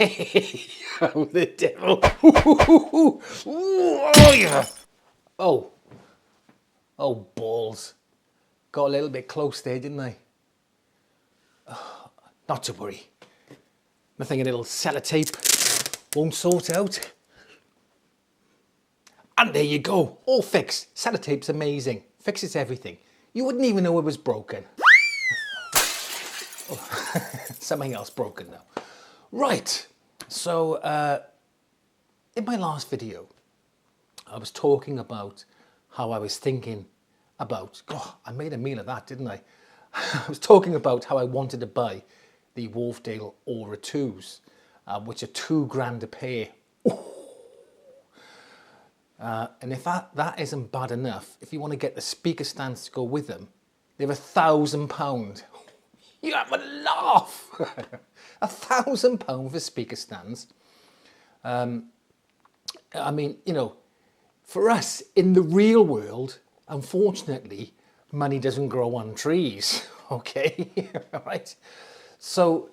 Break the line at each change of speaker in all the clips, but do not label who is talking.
Oh, the devil. Oh, yeah. Oh. Oh, balls. Got a little bit close there, didn't I? Oh, not to worry. Nothing a little sellotape won't sort out. And there you go. All fixed. Sellotape's amazing. Fixes everything. You wouldn't even know it was broken. Oh, something else broken now. Right. So, in my last video, I was talking about how I was thinking about, God, I made a meal of that, didn't I? I was talking about how I wanted to buy the Wharfedale Aura 2s, which are £2 a pair. And if that isn't bad enough, if you want to get the speaker stands to go with them, they're £1,000. You have a laugh. £1,000 for speaker stands. I mean, you know, for us in the real world, unfortunately, money doesn't grow on trees. Okay, right? So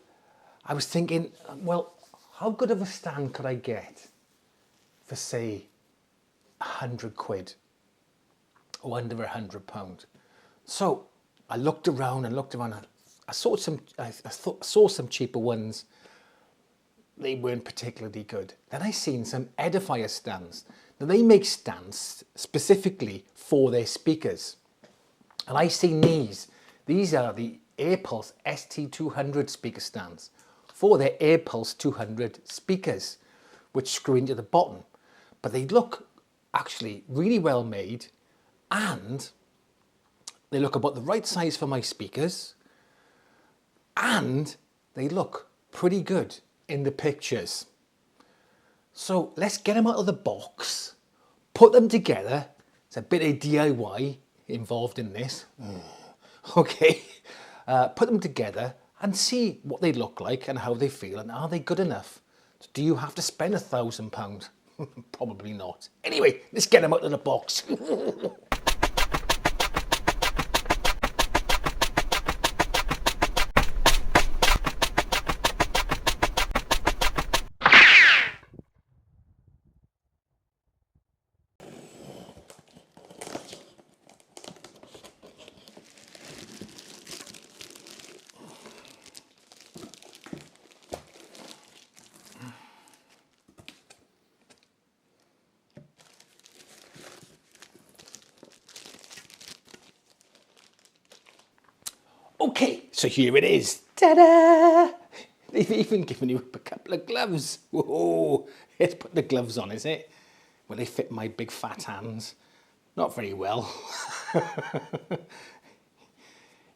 I was thinking, well, how good of a stand could I get for, say, £100 or under £100? So I looked around and looked around. I saw some cheaper ones. They weren't particularly good. Then I seen some edifier stands. Now they make stands specifically for their speakers. And I seen these. These are the AirPulse ST200 speaker stands for their AirPulse 200 speakers, which screw into the bottom. But they look actually really well made, and they look about the right size for my speakers, and they look pretty good in the pictures. So let's get them out of the box, put them together. It's a bit of DIY involved in this. Okay, put them together and see what they look like and how they feel, and are they good enough? Do you have to spend £1,000? Probably not. Anyway, let's get them out of the box. Okay, so here it is. Ta-da! They've even given you a couple of gloves. Whoa, let's put the gloves on, is it? Will they fit my big fat hands? Not very well.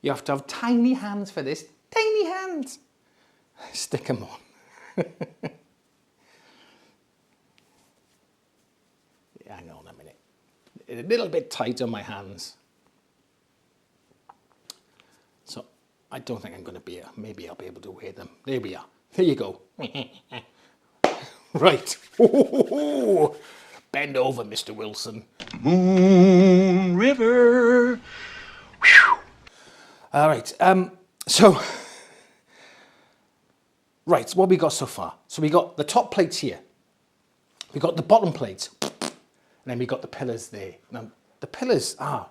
You have to have tiny hands for this. Tiny hands. Stick them on. Hang on a minute. A little bit tight on my hands. So I don't think I'm going to be here. Maybe I'll be able to wear them. There we are. There you go. Right. Bend over, Mr. Wilson.
Moon River. Whew.
All right. So what we got so far? So we got the top plates here. We got the bottom plates. And then we got the pillars there. Now, the pillars are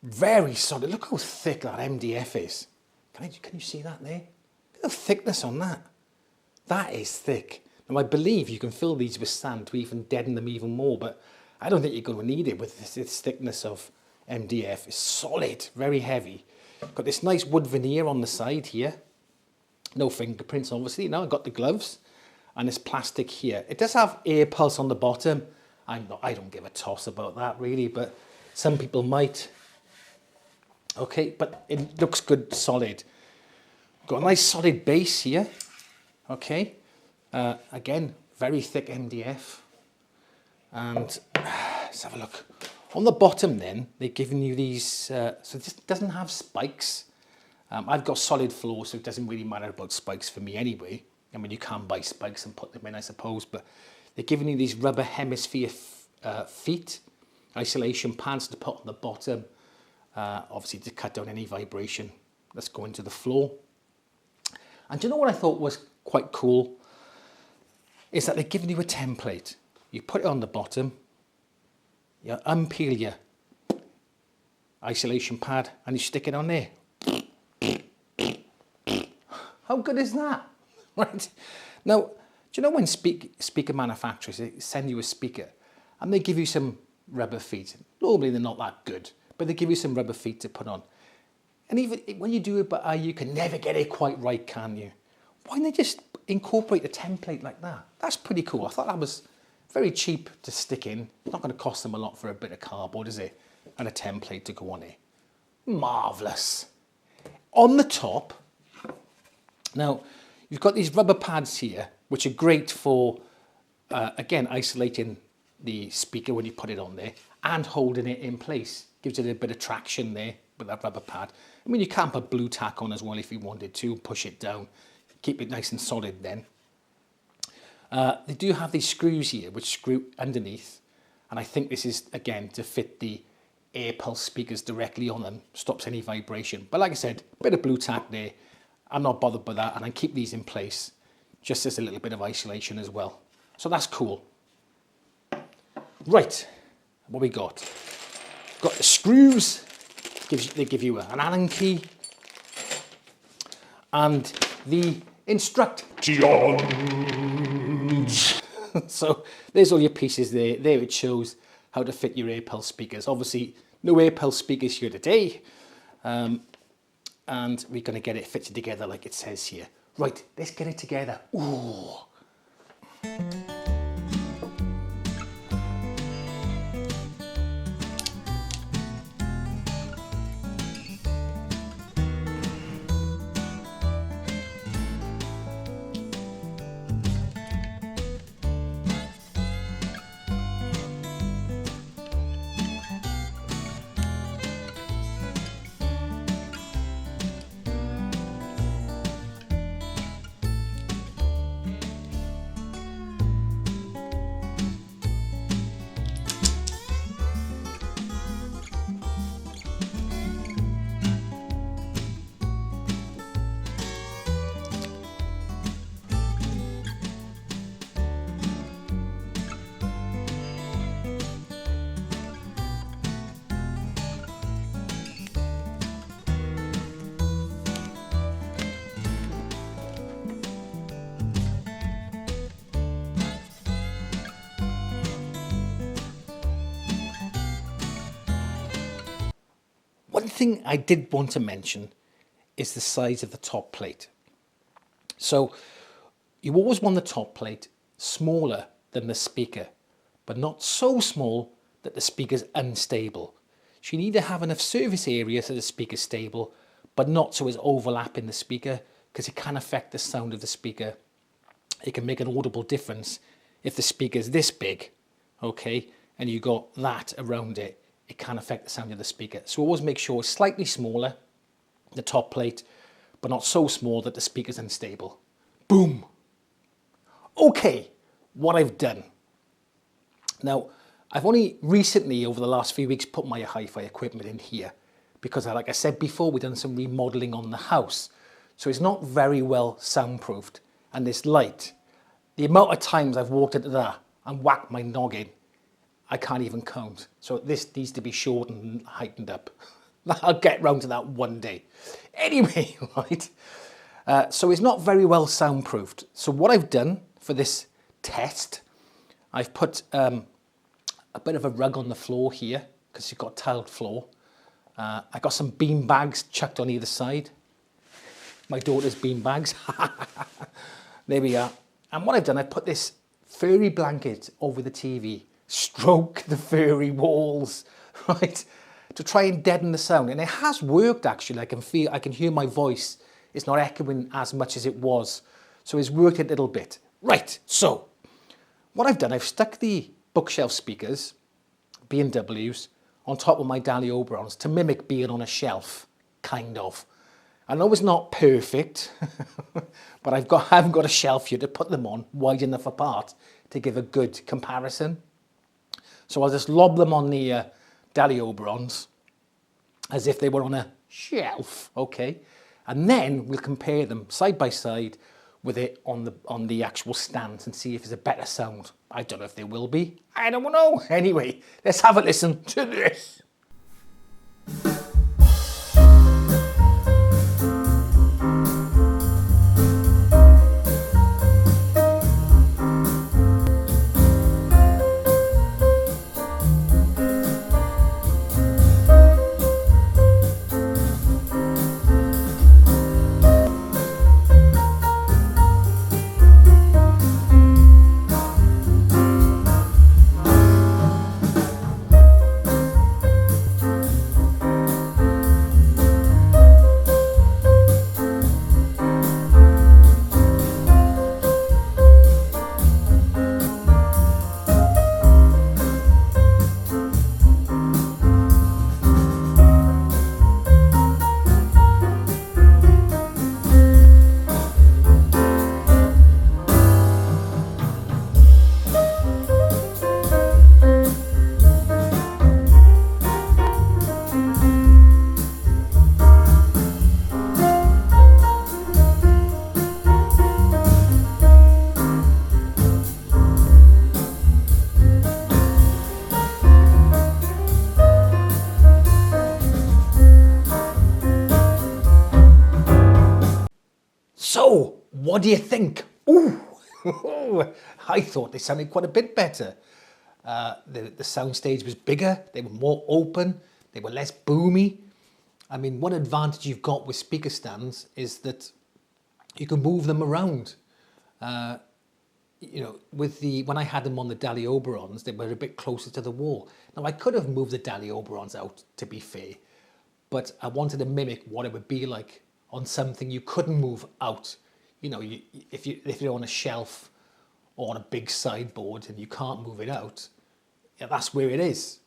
very solid. Look how thick that MDF is. Can you see that there? Look at the thickness on that. That is thick. Now, I believe you can fill these with sand to even deaden them even more, but I don't think you're going to need it with this thickness of MDF. It's solid, very heavy. Got this nice wood veneer on the side here. No fingerprints, obviously. Now I've got the gloves and this plastic here. It does have AirPulse on the bottom. I don't give a toss about that really, but some people might. Okay, but it looks good, solid. Got a nice solid base here. Okay, again, very thick MDF. And let's have a look. On the bottom then, they're giving you these, so this doesn't have spikes. I've got solid floor, so it doesn't really matter about spikes for me anyway. I mean, you can buy spikes and put them in, I suppose, but they're giving you these rubber hemisphere feet, isolation pads to put on the bottom, obviously to cut down any vibration that's going to the floor. And do you know what I thought was quite cool? is that they're giving you a template. You put it on the bottom, you unpeel your isolation pad and you stick it on there. How good is that? Right? Now, do you know when speaker manufacturers send you a speaker and they give you some rubber feet? Normally they're not that good, but they give you some rubber feet to put on. And even when you do it by eye, you can never get it quite right, can you? Why don't they just incorporate a template like that? That's pretty cool. I thought that was very cheap to stick in. It's not going to cost them a lot for a bit of cardboard, is it? And a template to go on it. Marvellous. On the top, now, you've got these rubber pads here, which are great for, again, isolating the speaker when you put it on there and holding it in place. Gives it a bit of traction there with that rubber pad. I mean, you can put blue tack on as well if you wanted to, push it down, keep it nice and solid then. They do have these screws here, which screw underneath. And I think this is, again, to fit the air pulse speakers directly on them, stops any vibration. But like I said, a bit of blue tack there. I'm not bothered by that, and I keep these in place just as a little bit of isolation as well. So that's cool. Right, what we got? Got the screws. They give you an Allen key, and the instructions. So there's all your pieces there. There it shows how to fit your air pulse speakers. Obviously, no air pulse speakers here today. And we're going to get it fitted together like it says here. Right, let's get it together. Ooh. One thing I did want to mention is the size of the top plate. So you always want the top plate smaller than the speaker, but not so small that the speaker's unstable. So you need to have enough surface area so the speaker's stable, but not so it's overlapping the speaker, because it can affect the sound of the speaker. It can make an audible difference if the speaker's this big, okay, and you got that around it. It can affect the sound of the speaker. So always make sure it's slightly smaller, the top plate, but not so small that the speaker's unstable. Boom. Okay, what I've done. Now, I've only recently, over the last few weeks, put my hi-fi equipment in here because, like I said before, we've done some remodeling on the house. So it's not very well soundproofed. And this light, the amount of times I've walked into that and whacked my noggin, I can't even count. So this needs to be shortened and heightened up. I'll get round to that one day. Anyway, right. So it's not very well soundproofed. So what I've done for this test, I've put a bit of a rug on the floor here because you've got tiled floor. I got some bean bags chucked on either side. My daughter's bean bags. There we are. And what I've done, I've put this furry blanket over the TV. Stroke the furry walls, right, to try and deaden the sound. And it has worked, actually. I can hear my voice. It's not echoing as much as it was. So it's worked a little bit. Right, so what I've done, I've stuck the bookshelf speakers, B&Ws, on top of my Dali Oberons to mimic being on a shelf, kind of. I know it's not perfect, but I haven't got a shelf here to put them on wide enough apart to give a good comparison. So I'll just lob them on the Dali Oberons as if they were on a shelf, okay? And then we'll compare them side by side with it on the actual stands and see if there's a better sound. I don't know if there will be. I don't know. Anyway, let's have a listen to this. So, what do you think? Ooh, I thought they sounded quite a bit better. The sound stage was bigger, they were more open, they were less boomy. I mean, one advantage you've got with speaker stands is that you can move them around. You know, when I had them on the Dali Oberons, they were a bit closer to the wall. Now, I could have moved the Dali Oberons out, to be fair, but I wanted to mimic what it would be like on something you couldn't move out. You know, if you're on a shelf or on a big sideboard and you can't move it out, yeah, that's where it is.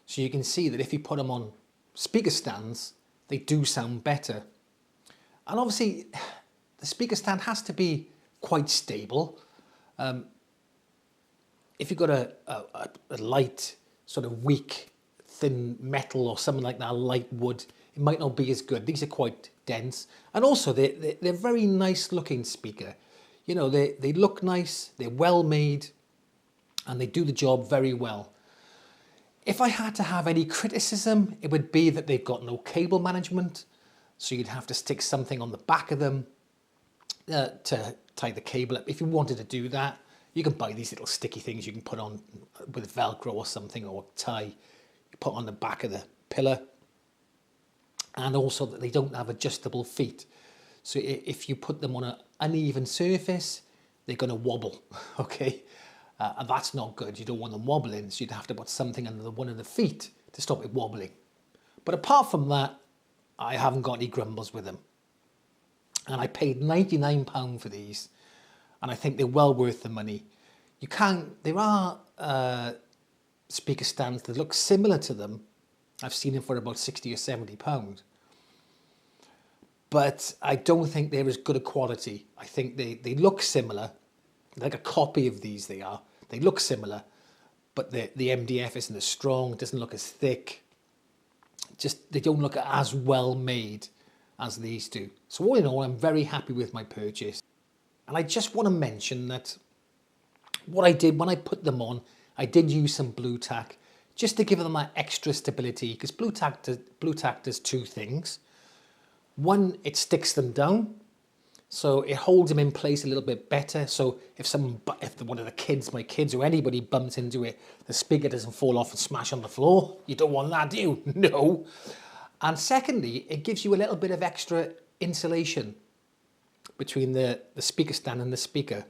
So you can see that if you put them on speaker stands, they do sound better. And obviously, the speaker stand has to be quite stable. If you've got a light, sort of weak, thin metal or something like that, light wood, it might not be as good. These are quite dense. And also, they're very nice looking speaker. You know, they look nice, they're well made, and they do the job very well. If I had to have any criticism, it would be that they've got no cable management. So you'd have to stick something on the back of them to tie the cable up. If you wanted to do that, you can buy these little sticky things you can put on with Velcro or something, or tie. You put on the back of the pillar. And also that they don't have adjustable feet. So if you put them on an uneven surface, they're going to wobble, okay? And that's not good. You don't want them wobbling, so you'd have to put something under one of the feet to stop it wobbling. But apart from that, I haven't got any grumbles with them. And I paid £99 for these, and I think they're well worth the money. There are speaker stands that look similar to them. I've seen them for about £60 or £70. But I don't think they're as good a quality. I think they look similar, like a copy of these they are. They look similar, but the MDF isn't as strong, it doesn't look as thick. Just, they don't look as well made as these do. So all in all, I'm very happy with my purchase. And I just want to mention that what I did when I put them on, I did use some blue tack just to give them that extra stability, because blue tack does two things. One, it sticks them down, so it holds them in place a little bit better. So if one of the kids, my kids or anybody bumps into it, the speaker doesn't fall off and smash on the floor. You don't want that, do you? No. And secondly, it gives you a little bit of extra insulation between the speaker stand and the speaker.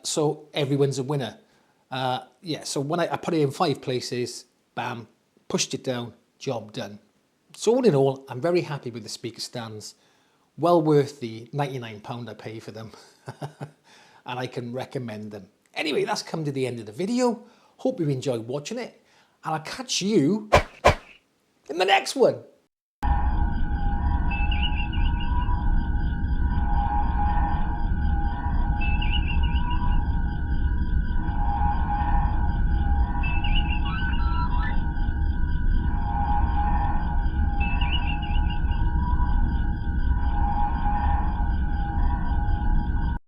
So everyone's a winner. Yeah, so when I put it in 5 places, bam, pushed it down, job done. So all in all, I'm very happy with the speaker stands. Well worth the £99 I pay for them. And I can recommend them. Anyway, that's come to the end of the video. Hope you enjoyed watching it. And I'll catch you in the next one.